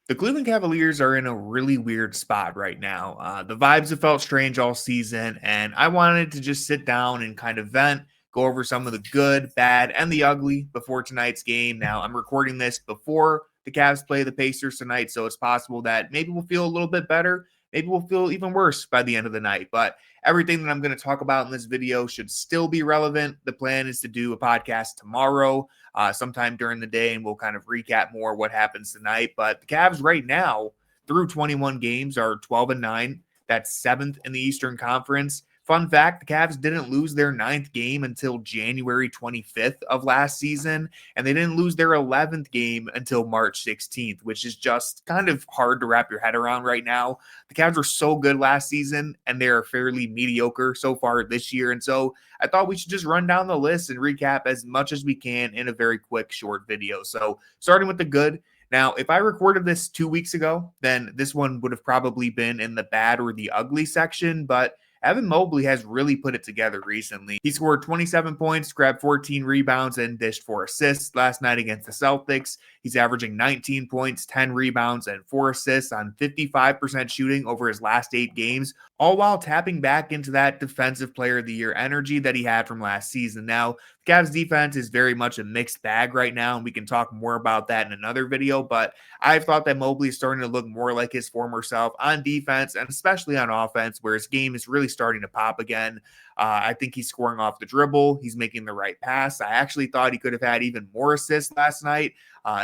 The Cleveland Cavaliers are in a really weird spot right now. The vibes have felt strange all season, and I wanted to just sit down and kind of vent, go over some of the good, bad, and the ugly before tonight's game. Now, I'm recording this before the Cavs play the Pacers tonight, so it's possible that maybe we'll feel a little bit better. Maybe we'll feel even worse by the end of the night. But everything that I'm going to talk about in this video should still be relevant. The plan is to do a podcast tomorrow, sometime during the day, and we'll kind of recap more what happens tonight. But the Cavs right now, through 21 games, are 12-9. That's seventh in the Eastern Conference. Fun fact, the Cavs didn't lose their ninth game until January 25th of last season, and they didn't lose their 11th game until March 16th, which is just kind of hard to wrap your head around right now. The Cavs were so good last season, and they're fairly mediocre so far this year, and so I thought we should just run down the list and recap as much as we can in a very quick, short video. So starting with the good. Now, if I recorded this 2 weeks ago, then this one would have probably been in the bad or the ugly section, but Evan Mobley has really put it together recently. He scored 27 points, grabbed 14 rebounds, and dished 4 assists last night against the Celtics. He's averaging 19 points, 10 rebounds, and 4 assists on 55% shooting over his last 8 games, all while tapping back into that Defensive Player of the Year energy that he had from last season. Now, the Cavs defense is very much a mixed bag right now, and we can talk more about that in another video, but I've thought that Mobley is starting to look more like his former self on defense and especially on offense, where his game is really starting to pop again. I think he's scoring off the dribble. He's making the right pass. I actually thought he could have had even more assists last night.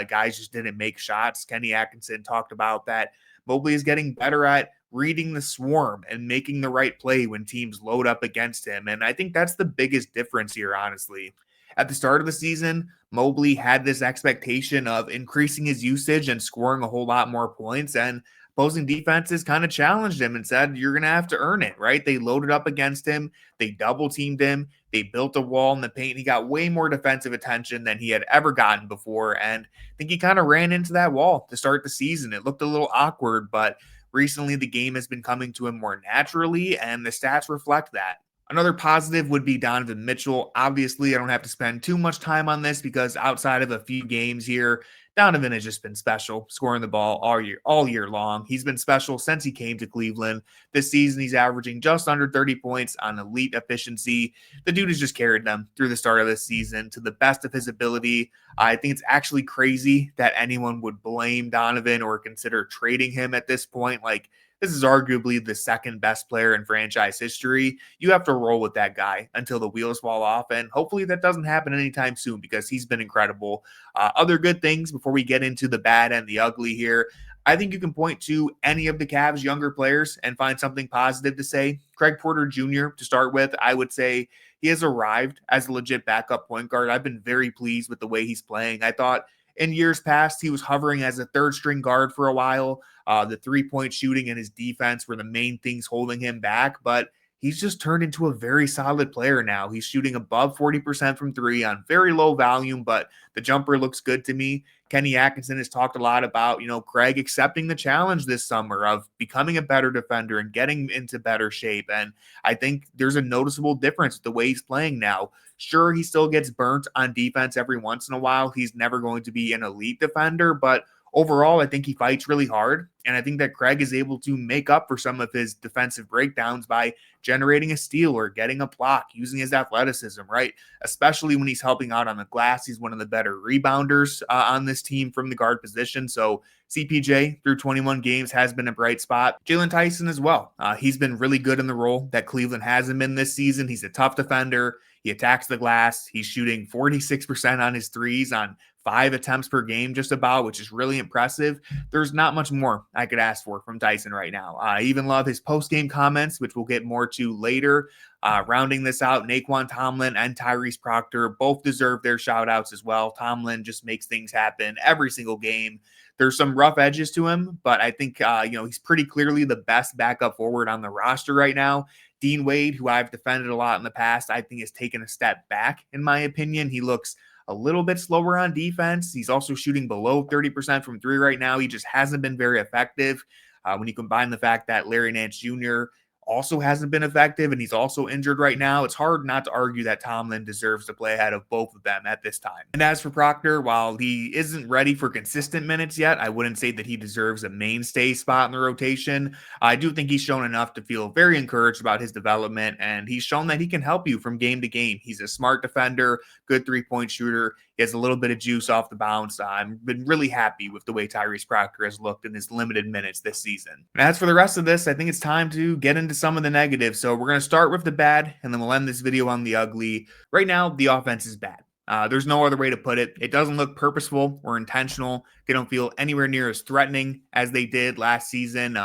Guys just didn't make shots. Kenny Atkinson talked about that. Mobley is getting better at reading the swarm and making the right play when teams load up against him. And I think that's the biggest difference here, honestly. At the start of the season, Mobley had this expectation of increasing his usage and scoring a whole lot more points, and opposing defenses kind of challenged him and said, you're going to have to earn it, right? They loaded up against him. They double teamed him. They built a wall in the paint. He got way more defensive attention than he had ever gotten before. And I think he kind of ran into that wall to start the season. It looked a little awkward, but recently the game has been coming to him more naturally, and the stats reflect that. Another positive would be Donovan Mitchell. Obviously, I don't have to spend too much time on this because outside of a few games here, Donovan has just been special, scoring the ball all year long. He's been special since he came to Cleveland. This season, he's averaging just under 30 points on elite efficiency. The dude has just carried them through the start of this season to the best of his ability. I think it's actually crazy that anyone would blame Donovan or consider trading him at this point. Like, this is arguably the second best player in franchise history. You have to roll with that guy until the wheels fall off, and hopefully that doesn't happen anytime soon because he's been incredible. Other good things before we get into the bad and the ugly here. I think you can point to any of the Cavs' younger players and find something positive to say. Craig Porter Jr., to start with, I would say he has arrived as a legit backup point guard. I've been very pleased with the way he's playing. I thought in years past, he was hovering as a third-string guard for a while. The three-point shooting and his defense were the main things holding him back, but he's just turned into a very solid player now. He's shooting above 40% from three on very low volume, but the jumper looks good to me. Kenny Atkinson has talked a lot about, Craig accepting the challenge this summer of becoming a better defender and getting into better shape. And I think there's a noticeable difference with the way he's playing now. Sure, he still gets burnt on defense every once in a while. He's never going to be an elite defender, but overall, I think he fights really hard, and I think that Craig is able to make up for some of his defensive breakdowns by generating a steal or getting a block, using his athleticism, right? Especially when he's helping out on the glass. He's one of the better rebounders on this team from the guard position. So CPJ, through 21 games, has been a bright spot. Jalen Tyson as well. He's been really good in the role that Cleveland hasn't been this season. He's a tough defender. He attacks the glass. He's shooting 46% on his threes on 5 attempts per game just about, which is really impressive. There's not much more I could ask for from Tyson right now. I even love his post-game comments, which we'll get more to later. Rounding this out, Naquan Tomlin and Tyrese Proctor both deserve their shout-outs as well. Tomlin just makes things happen every single game. There's some rough edges to him, but I think he's pretty clearly the best backup forward on the roster right now. Dean Wade, who I've defended a lot in the past, I think has taken a step back, in my opinion. He looks a little bit slower on defense. He's also shooting below 30% from three right now. He just hasn't been very effective. When you combine the fact that Larry Nance Jr. also hasn't been effective, and he's also injured right now. It's hard not to argue that Tomlin deserves to play ahead of both of them at this time. And as for Proctor, while he isn't ready for consistent minutes yet, I wouldn't say that he deserves a mainstay spot in the rotation. I do think he's shown enough to feel very encouraged about his development, and he's shown that he can help you from game to game. He's a smart defender, good three-point shooter. He has a little bit of juice off the bounce. I've been really happy with the way Tyrese Proctor has looked in his limited minutes this season. And as for the rest of this, I think it's time to get into some of the negatives. So we're going to start with the bad, and then we'll end this video on the ugly. Right now, the offense is bad. There's no other way to put it. It doesn't look purposeful or intentional. They don't feel anywhere near as threatening as they did last season.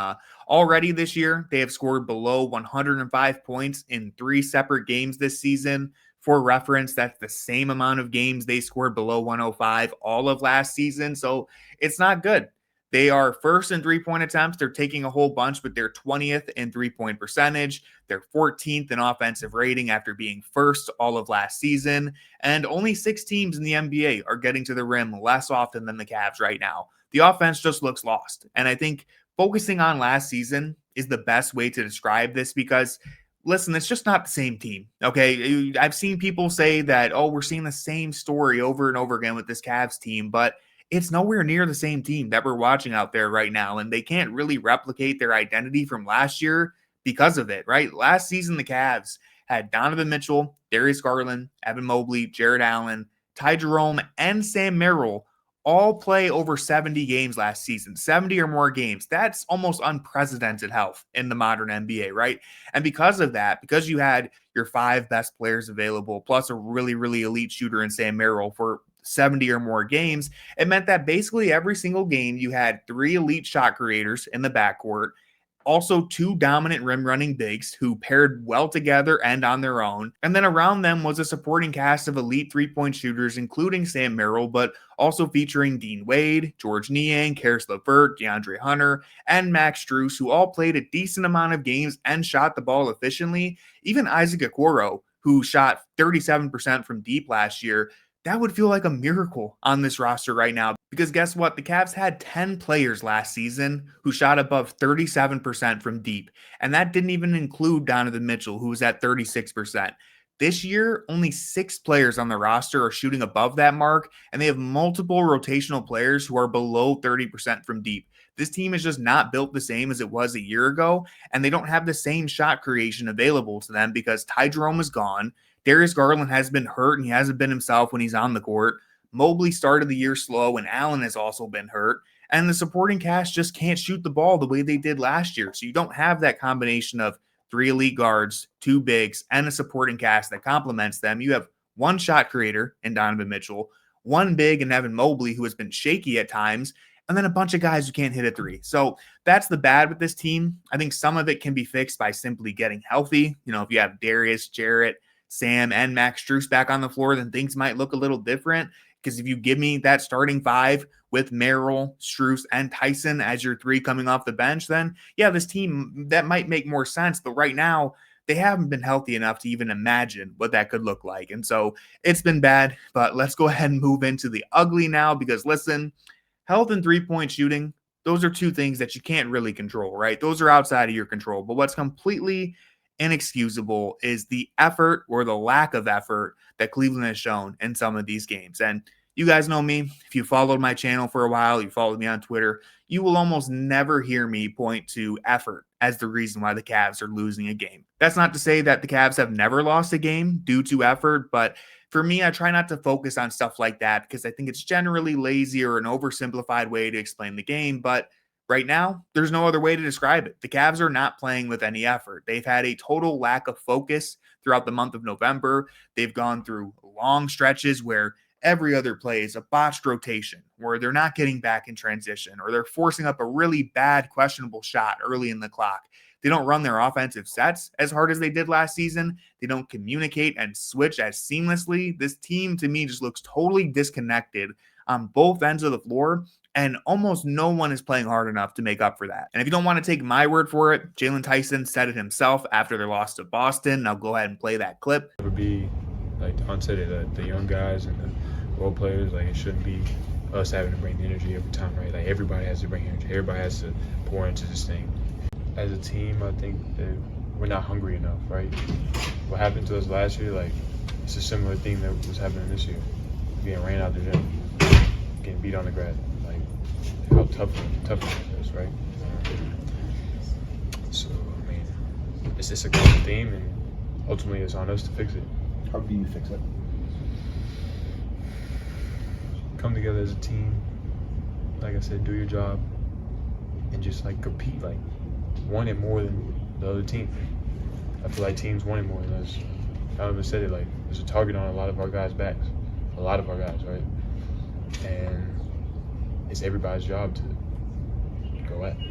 Already this year, they have scored below 105 points in 3 separate games this season. For reference, that's the same amount of games they scored below 105 all of last season. So it's not good. They are first in three-point attempts. They're taking a whole bunch, but they're 20th in three-point percentage. They're 14th in offensive rating after being first all of last season. And only 6 teams in the NBA are getting to the rim less often than the Cavs right now. The offense just looks lost. And I think focusing on last season is the best way to describe this because listen, it's just not the same team, okay? I've seen people say that, oh, we're seeing the same story over and over again with this Cavs team, but it's nowhere near the same team that we're watching out there right now, and they can't really replicate their identity from last year because of it, right? Last season, the Cavs had Donovan Mitchell, Darius Garland, Evan Mobley, Jarrett Allen, Ty Jerome, and Sam Merrill all play over 70 games last season, 70 or more games. That's almost unprecedented health in the modern NBA, right? And because of that, because you had your 5 best players available, plus a really, really elite shooter in Sam Merrill for 70 or more games, it meant that basically every single game you had 3 elite shot creators in the backcourt, also 2 dominant rim running bigs who paired well together and on their own. And then around them was a supporting cast of elite three-point shooters, including Sam Merrill, but also featuring Dean Wade, George Niang, Karis LeVert, DeAndre Hunter, and Max Strus, who all played a decent amount of games and shot the ball efficiently. Even Isaac Okoro, who shot 37% from deep last year, that would feel like a miracle on this roster right now. Because guess what? The Cavs had 10 players last season who shot above 37% from deep. And that didn't even include Donovan Mitchell, who was at 36%. This year, only 6 players on the roster are shooting above that mark, and they have multiple rotational players who are below 30% from deep. This team is just not built the same as it was a year ago, and they don't have the same shot creation available to them because Ty Jerome is gone. Darius Garland has been hurt, and he hasn't been himself when he's on the court. Mobley started the year slow, and Allen has also been hurt. And the supporting cast just can't shoot the ball the way they did last year. So you don't have that combination of 3 elite guards, 2 bigs, and a supporting cast that complements them. You have 1 shot creator in Donovan Mitchell, 1 big in Evan Mobley, who has been shaky at times, and then a bunch of guys who can't hit a 3. So that's the bad with this team. I think some of it can be fixed by simply getting healthy. You know, if you have Darius, Jarrett, Sam, and Max Strus back on the floor, then things might look a little different. Because if you give me that starting 5 with Merrill, Strus, and Tyson as your 3 coming off the bench, then yeah, this team, that might make more sense. But right now, they haven't been healthy enough to even imagine what that could look like. And so it's been bad, but let's go ahead and move into the ugly now because listen, health and three-point shooting, those are 2 things that you can't really control, right? Those are outside of your control. But what's completely inexcusable is the effort or the lack of effort that Cleveland has shown in some of these games. And you guys know me. If you followed my channel for a while, you followed me on Twitter, you will almost never hear me point to effort as the reason why the Cavs are losing a game. That's not to say that the Cavs have never lost a game due to effort, but for me, I try not to focus on stuff like that because I think it's generally lazy or an oversimplified way to explain the game. But right now, there's no other way to describe it. The Cavs are not playing with any effort. They've had a total lack of focus throughout the month of November. They've gone through long stretches where every other play is a botched rotation, where they're not getting back in transition, or they're forcing up a really bad, questionable shot early in the clock. They don't run their offensive sets as hard as they did last season. They don't communicate and switch as seamlessly. This team, to me, just looks totally disconnected on both ends of the floor, and almost no one is playing hard enough to make up for that. And if you don't want to take my word for it, Jalen Tyson said it himself after their loss to Boston. I'll go ahead and play that clip. It would be, like Don said it, the young guys and the role players, like it shouldn't be us having to bring the energy every time, right? Like everybody has to bring energy. Everybody has to pour into this thing. As a team, I think that we're not hungry enough, right? What happened to us last year, like, it's a similar thing that was happening this year. Getting ran out the gym, getting beat on the grass, like how tough it is, right? So I mean, it's just a common theme, and ultimately it's on us to fix it. How do you fix it? Come together as a team, like I said, do your job, and just like compete, like want it more than the other team. I feel like teams want it more than us. Donovan said it, like there's a target on a lot of our guys' backs, a lot of our guys, right? And it's everybody's job to go at it.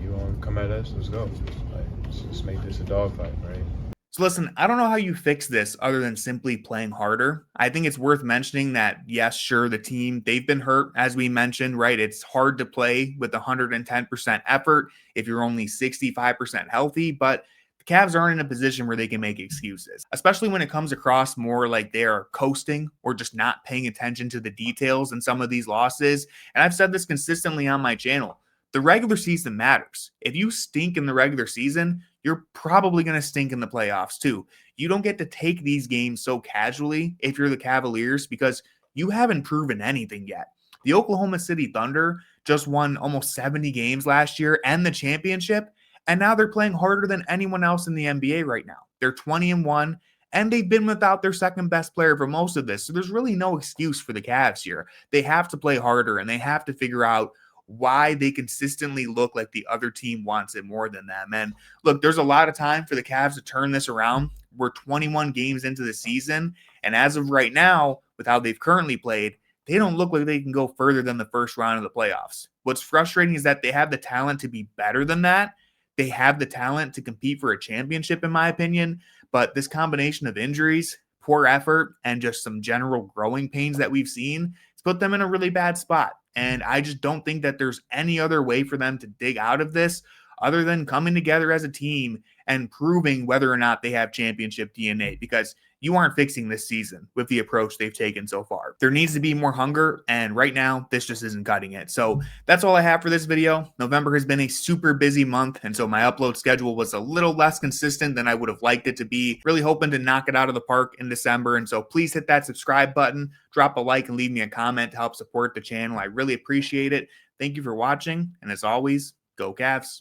You want to come at us? Let's go. Like, let's make this a dogfight, right? So listen, I don't know how you fix this other than simply playing harder. I think it's worth mentioning that, yes, sure, the team, they've been hurt, as we mentioned, right? It's hard to play with 110% effort if you're only 65% healthy, but the Cavs aren't in a position where they can make excuses, especially when it comes across more like they are coasting or just not paying attention to the details in some of these losses. And I've said this consistently on my channel. The regular season matters. If you stink in the regular season, you're probably going to stink in the playoffs too. You don't get to take these games so casually if you're the Cavaliers because you haven't proven anything yet. The Oklahoma City Thunder just won almost 70 games last year and the championship, and now they're playing harder than anyone else in the NBA right now. They're 20-1, and they've been without their second best player for most of this. So there's really no excuse for the Cavs here. They have to play harder, and they have to figure out why they consistently look like the other team wants it more than them. And look, there's a lot of time for the Cavs to turn this around. We're 21 games into the season, and as of right now, with how they've currently played, they don't look like they can go further than the first round of the playoffs. What's frustrating is that they have the talent to be better than that. They have the talent to compete for a championship, in my opinion, but this combination of injuries, poor effort, and just some general growing pains that we've seen, it's put them in a really bad spot. And I just don't think that there's any other way for them to dig out of this other than coming together as a team and proving whether or not they have championship DNA, because you aren't fixing this season with the approach they've taken so far. There needs to be more hunger, and right now, this just isn't cutting it. So that's all I have for this video. November has been a super busy month, and so my upload schedule was a little less consistent than I would have liked it to be. Really hoping to knock it out of the park in December, and so please hit that subscribe button, drop a like, and leave me a comment to help support the channel. I really appreciate it. Thank you for watching, and as always, go Cavs.